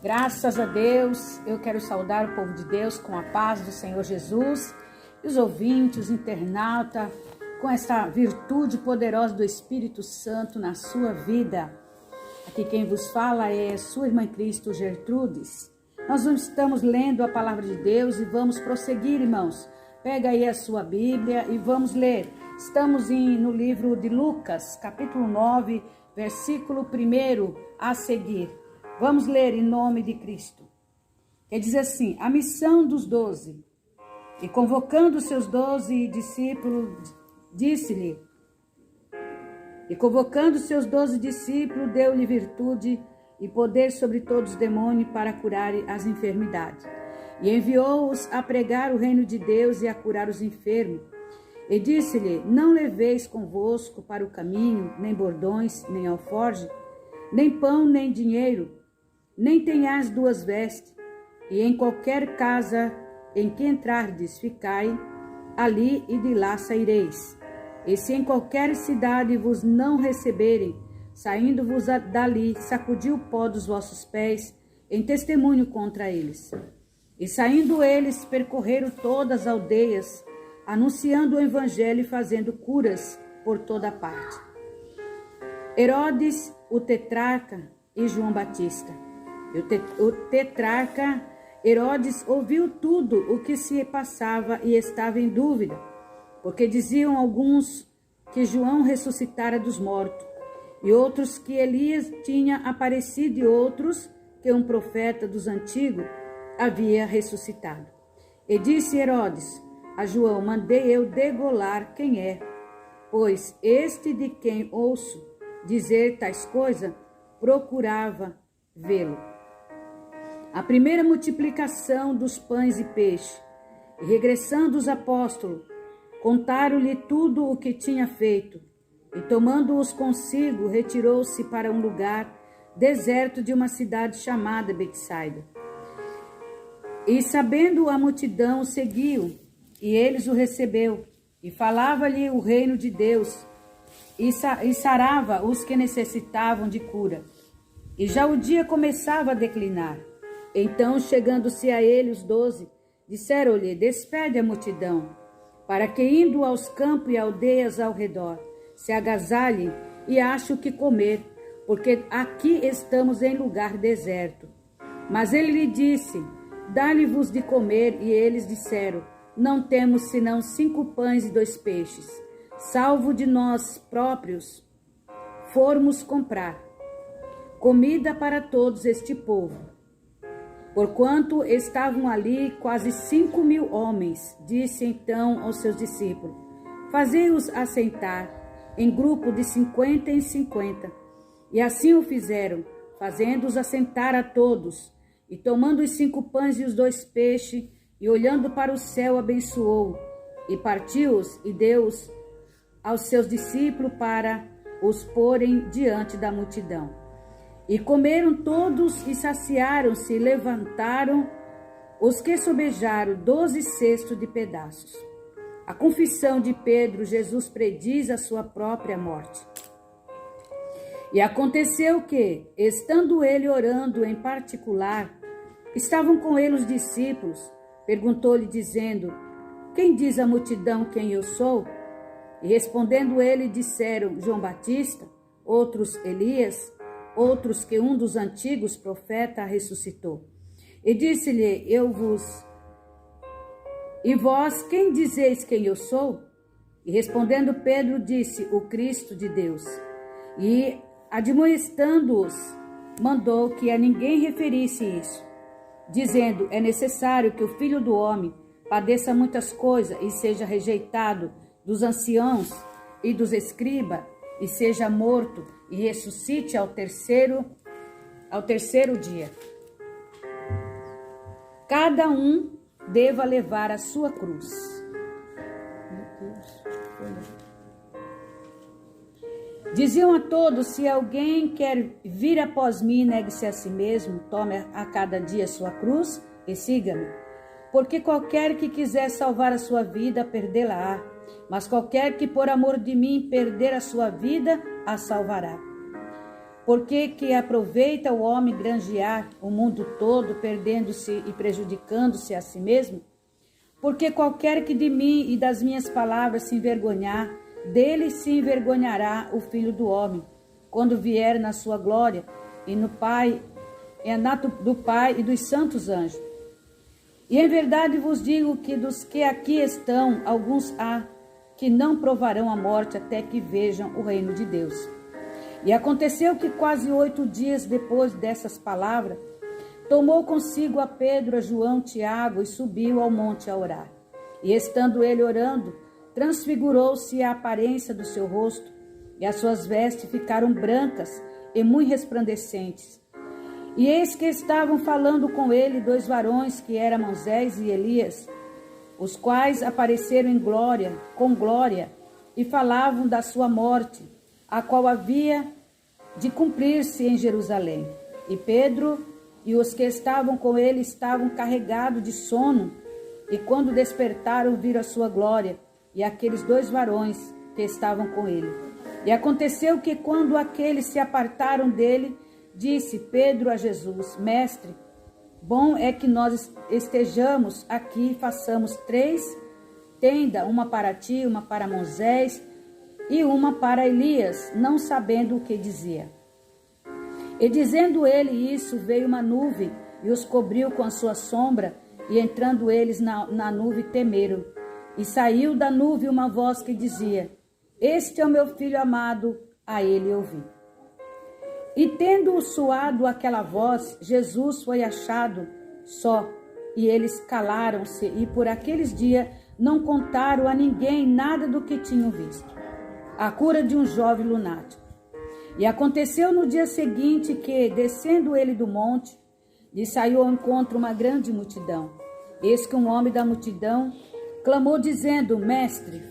Graças a Deus, eu quero saudar o povo de Deus com a paz do Senhor Jesus e os ouvintes, os internautas, com essa virtude poderosa do Espírito Santo na sua vida. Aqui quem vos fala é sua irmã em Cristo, Gertrudes. Nós estamos lendo a palavra de Deus e vamos prosseguir, irmãos. Pega aí a sua Bíblia e vamos ler. Estamos no livro de Lucas, capítulo 9, versículo 1 a seguir. Vamos ler em nome de Cristo. Que diz assim: a missão dos 12. E convocando os seus 12 discípulos, disse-lhe, deu-lhe virtude e poder sobre todos os demônios para curar as enfermidades. E enviou-os a pregar o reino de Deus e a curar os enfermos. E disse-lhe: não leveis convosco para o caminho, nem bordões, nem alforje, nem pão, nem dinheiro, nem tenhais duas vestes, e em qualquer casa em que entrardes, ficai ali e de lá saireis. E se em qualquer cidade vos não receberem, saindo-vos dali, sacudi o pó dos vossos pés, em testemunho contra eles. E saindo eles, percorreram todas as aldeias, anunciando o evangelho e fazendo curas por toda parte. Herodes, o tetrarca, e João Batista. O tetrarca Herodes ouviu tudo o que se passava e estava em dúvida, porque diziam alguns que João ressuscitara dos mortos, e outros que Elias tinha aparecido, e outros que um profeta dos antigos havia ressuscitado. E disse Herodes a João: mandei eu degolar quem é, pois este de quem ouço dizer tais coisas, procurava vê-lo. A primeira multiplicação dos pães e peixe. E regressando os apóstolos, contaram-lhe tudo o que tinha feito. E tomando-os consigo, retirou-se para um lugar deserto de uma cidade chamada Betsaida. E sabendo a multidão, seguiu, e eles o recebeu, e falava-lhe o reino de Deus, e sarava os que necessitavam de cura. E já o dia começava a declinar. Então, chegando-se a ele os 12, disseram-lhe: despede a multidão, para que, indo aos campos e aldeias ao redor, se agasalhem e achem o que comer, porque aqui estamos em lugar deserto. Mas ele lhe disse: dá-lhe-vos de comer. E eles disseram: não temos senão 5 pães e 2 peixes, salvo de nós próprios formos comprar comida para todos este povo. Porquanto estavam ali quase 5.000 homens. Disse então aos seus discípulos: fazei-os assentar em grupo de 50 em 50. E assim o fizeram, fazendo-os assentar a todos. E tomando os 5 pães e os 2 peixes, e olhando para o céu, abençoou, e partiu-os e deu-os aos seus discípulos para os porem diante da multidão. E comeram todos e saciaram-se, e levantaram os que sobejaram 12 cestos de pedaços. A confissão de Pedro, Jesus prediz a sua própria morte. E aconteceu que, estando ele orando em particular, estavam com ele os discípulos. Perguntou-lhe, dizendo: quem diz a multidão quem eu sou? E respondendo ele, disseram: João Batista, outros Elias, outros que um dos antigos profetas ressuscitou. E disse-lhe: E vós, quem dizeis quem eu sou? E respondendo Pedro, disse: o Cristo de Deus. E, admoestando-os, mandou que a ninguém referisse isso, dizendo: é necessário que o Filho do Homem padeça muitas coisas e seja rejeitado dos anciãos e dos escribas, e seja morto e ressuscite ao terceiro dia. Cada um deva levar a sua cruz. Meu Deus. Diziam a todos: se alguém quer vir após mim, negue-se a si mesmo, tome a cada dia a sua cruz e siga-me. Porque qualquer que quiser salvar a sua vida, perdê-la-á. Mas qualquer que por amor de mim perder a sua vida, a salvará. Porque que aproveita o homem granjear o mundo todo, perdendo-se e prejudicando-se a si mesmo? Porque qualquer que de mim e das minhas palavras se envergonhar, dele se envergonhará o Filho do Homem, quando vier na sua glória e no Pai, do Pai e dos santos anjos. E em verdade vos digo que dos que aqui estão, alguns há que não provarão a morte até que vejam o reino de Deus. E aconteceu que quase 8 dias depois dessas palavras, tomou consigo a Pedro, a João, Tiago e subiu ao monte a orar. E estando ele orando, transfigurou-se a aparência do seu rosto, e as suas vestes ficaram brancas e muito resplandecentes. E eis que estavam falando com ele 2 varões, que eram Moisés e Elias, os quais apareceram em glória, com glória, e falavam da sua morte, a qual havia de cumprir-se em Jerusalém. E Pedro e os que estavam com ele estavam carregados de sono, e quando despertaram, viram a sua glória, e aqueles 2 varões que estavam com ele. E aconteceu que, quando aqueles se apartaram dele, disse Pedro a Jesus: Mestre, bom é que nós estejamos aqui e façamos 3 tendas, uma para ti, uma para Moisés e uma para Elias, não sabendo o que dizia. E dizendo ele isso, veio uma nuvem e os cobriu com a sua sombra, e entrando eles na nuvem temeram. E saiu da nuvem uma voz que dizia: Este é o meu filho amado, a ele ouvi. E tendo soado aquela voz, Jesus foi achado só, e eles calaram-se, e por aqueles dias não contaram a ninguém nada do que tinham visto. A cura de um jovem lunático. E aconteceu no dia seguinte que, descendo ele do monte, lhe saiu ao encontro uma grande multidão. Eis que um homem da multidão clamou dizendo: Mestre,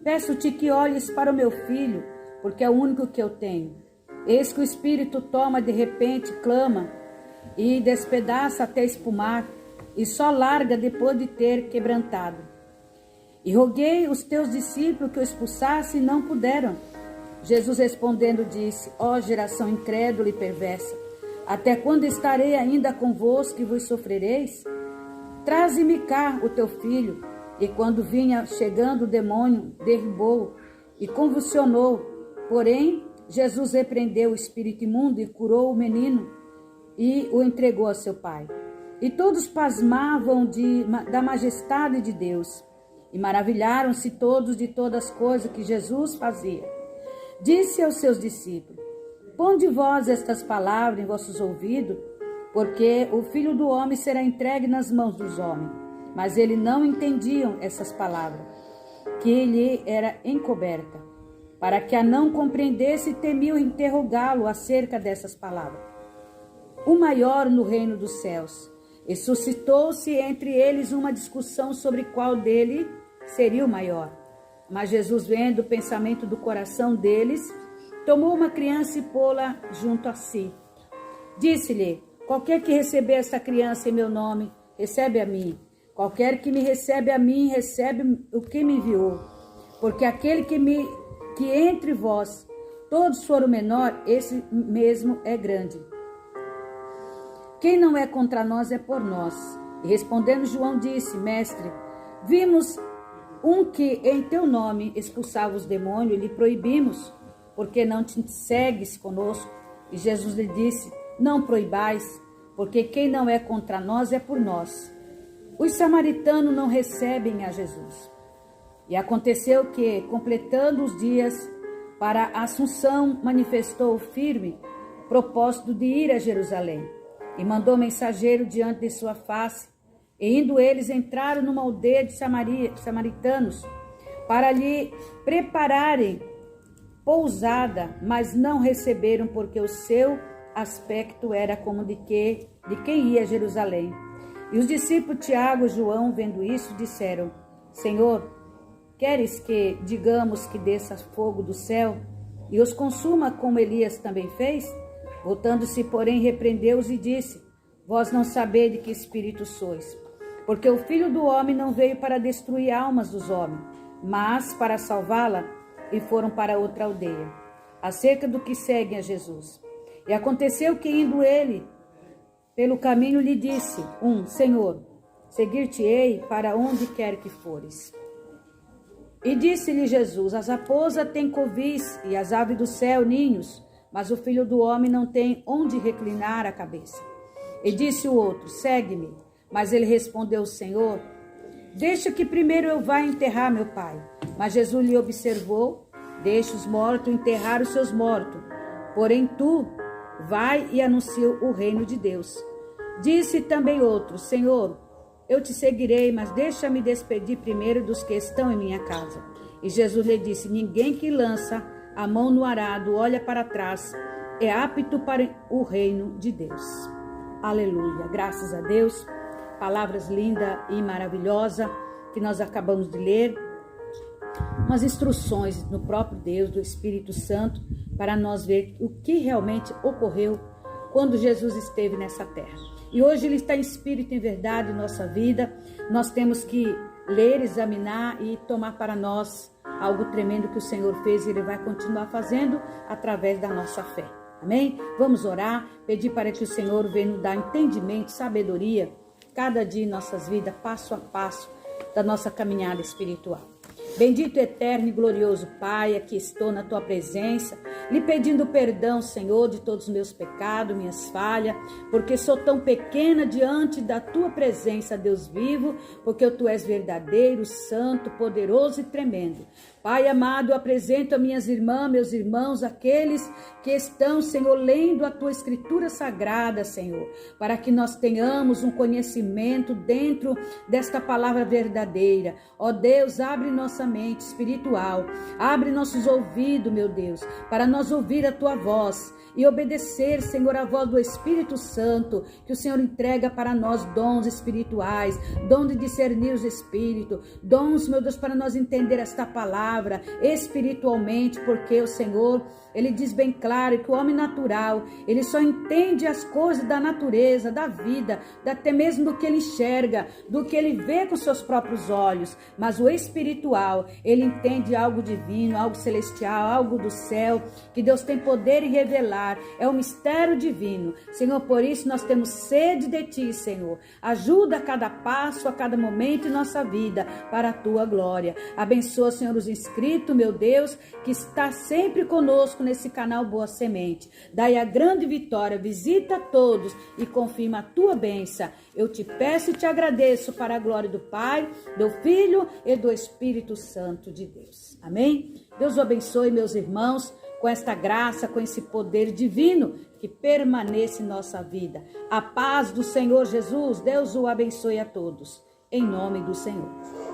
peço-te que olhes para o meu filho, porque é o único que eu tenho. Eis que o espírito toma de repente, clama, e despedaça até espumar, e só larga depois de ter quebrantado. E roguei os teus discípulos que o expulsassem, e não puderam. Jesus respondendo disse: Ó geração incrédula e perversa, até quando estarei ainda convosco e vos sofrereis? Traze-me cá o teu filho. E quando vinha chegando, o demônio derribou e convulsionou. Porém, Jesus repreendeu o espírito imundo e curou o menino e o entregou a seu pai. E todos pasmavam da majestade de Deus e maravilharam-se todos de todas as coisas que Jesus fazia. Disse aos seus discípulos: Ponde vós estas palavras em vossos ouvidos, porque o Filho do Homem será entregue nas mãos dos homens. Mas eles não entendiam essas palavras, que lhe era encoberta. Para que a não compreendesse, temiam interrogá-lo acerca dessas palavras. O maior no reino dos céus. E suscitou-se entre eles uma discussão sobre qual dele seria o maior. Mas Jesus, vendo o pensamento do coração deles, tomou uma criança e pô-la junto a si. Disse-lhe: Qualquer que receber esta criança em meu nome, recebe a mim. Qualquer que me recebe a mim, recebe o que me enviou. Porque aquele que entre vós todos foram menor, esse mesmo é grande. Quem não é contra nós é por nós. E respondendo João disse: Mestre, vimos um que em teu nome expulsava os demônios e lhe proibimos, porque não te segues conosco. E Jesus lhe disse: Não proibais, porque quem não é contra nós é por nós. Os samaritanos não recebem a Jesus. E aconteceu que, completando os dias para a Assunção, manifestou o firme propósito de ir a Jerusalém. E mandou mensageiro diante de sua face. E indo eles, entraram numa aldeia de samaritanos, para lhe prepararem pousada, mas não receberam, porque o seu aspecto era como de quem ia a Jerusalém. E os discípulos Tiago e João, vendo isso, disseram: Senhor, queres que digamos que desça fogo do céu e os consuma, como Elias também fez? Voltando-se, porém, repreendeu-os e disse: Vós não sabeis de que espírito sois, porque o Filho do Homem não veio para destruir almas dos homens, mas para salvá-la. E foram para outra aldeia, acerca do que seguem a Jesus. E aconteceu que, indo ele pelo caminho, lhe disse Senhor, seguir-te-ei para onde quer que fores. E disse-lhe Jesus, as raposas têm covis e as aves do céu ninhos, mas o Filho do Homem não tem onde reclinar a cabeça. E disse o outro, segue-me. Mas ele respondeu, Senhor, deixa que primeiro eu vá enterrar meu pai. Mas Jesus lhe observou, deixa os mortos enterrar os seus mortos, porém tu vai e anuncia o reino de Deus. Disse também outro, Senhor, eu te seguirei, mas deixa-me despedir primeiro dos que estão em minha casa. E Jesus lhe disse, ninguém que lança a mão no arado, olha para trás, é apto para o reino de Deus. Aleluia, graças a Deus. Palavras lindas e maravilhosas que nós acabamos de ler. Umas instruções do próprio Deus, do Espírito Santo, para nós ver o que realmente ocorreu quando Jesus esteve nessa terra. E hoje ele está em espírito e em verdade em nossa vida. Nós temos que ler, examinar e tomar para nós algo tremendo que o Senhor fez e ele vai continuar fazendo através da nossa fé. Amém? Vamos orar, pedir para que o Senhor venha nos dar entendimento, sabedoria, cada dia em nossas vidas, passo a passo da nossa caminhada espiritual. Bendito, eterno e glorioso Pai, aqui estou na tua presença, lhe pedindo perdão, Senhor, de todos os meus pecados, minhas falhas, porque sou tão pequena diante da tua presença, Deus vivo, porque tu és verdadeiro, santo, poderoso e tremendo. Pai amado, eu apresento a minhas irmãs, meus irmãos, aqueles que estão, Senhor, lendo a tua escritura sagrada, Senhor, para que nós tenhamos um conhecimento dentro desta palavra verdadeira. Ó Deus, abre nossa mente espiritual, abre nossos ouvidos, meu Deus, para nós ouvir a tua voz e obedecer, Senhor, a voz do Espírito Santo, que o Senhor entrega para nós dons espirituais, dom de discernir os espíritos, dons, meu Deus, para nós entender esta palavra espiritualmente, porque o Senhor, ele diz bem claro que o homem natural, ele só entende as coisas da natureza, da vida, até mesmo do que ele enxerga, do que ele vê com seus próprios olhos, mas o espiritual, ele entende algo divino, algo celestial, algo do céu, que Deus tem poder em revelar, é um mistério divino. Senhor, por isso nós temos sede de ti, Senhor. Ajuda a cada passo, a cada momento em nossa vida, para a tua glória. Abençoa, Senhor, os inscritos, meu Deus, que está sempre conosco nesse canal Boa Semente. Dai a grande vitória, visita todos e confirma a tua bênção. Eu te peço e te agradeço para a glória do Pai, do Filho e do Espírito Santo de Deus. Amém? Deus o abençoe, meus irmãos, com esta graça, com esse poder divino que permanece em nossa vida. A paz do Senhor Jesus, Deus o abençoe a todos. Em nome do Senhor.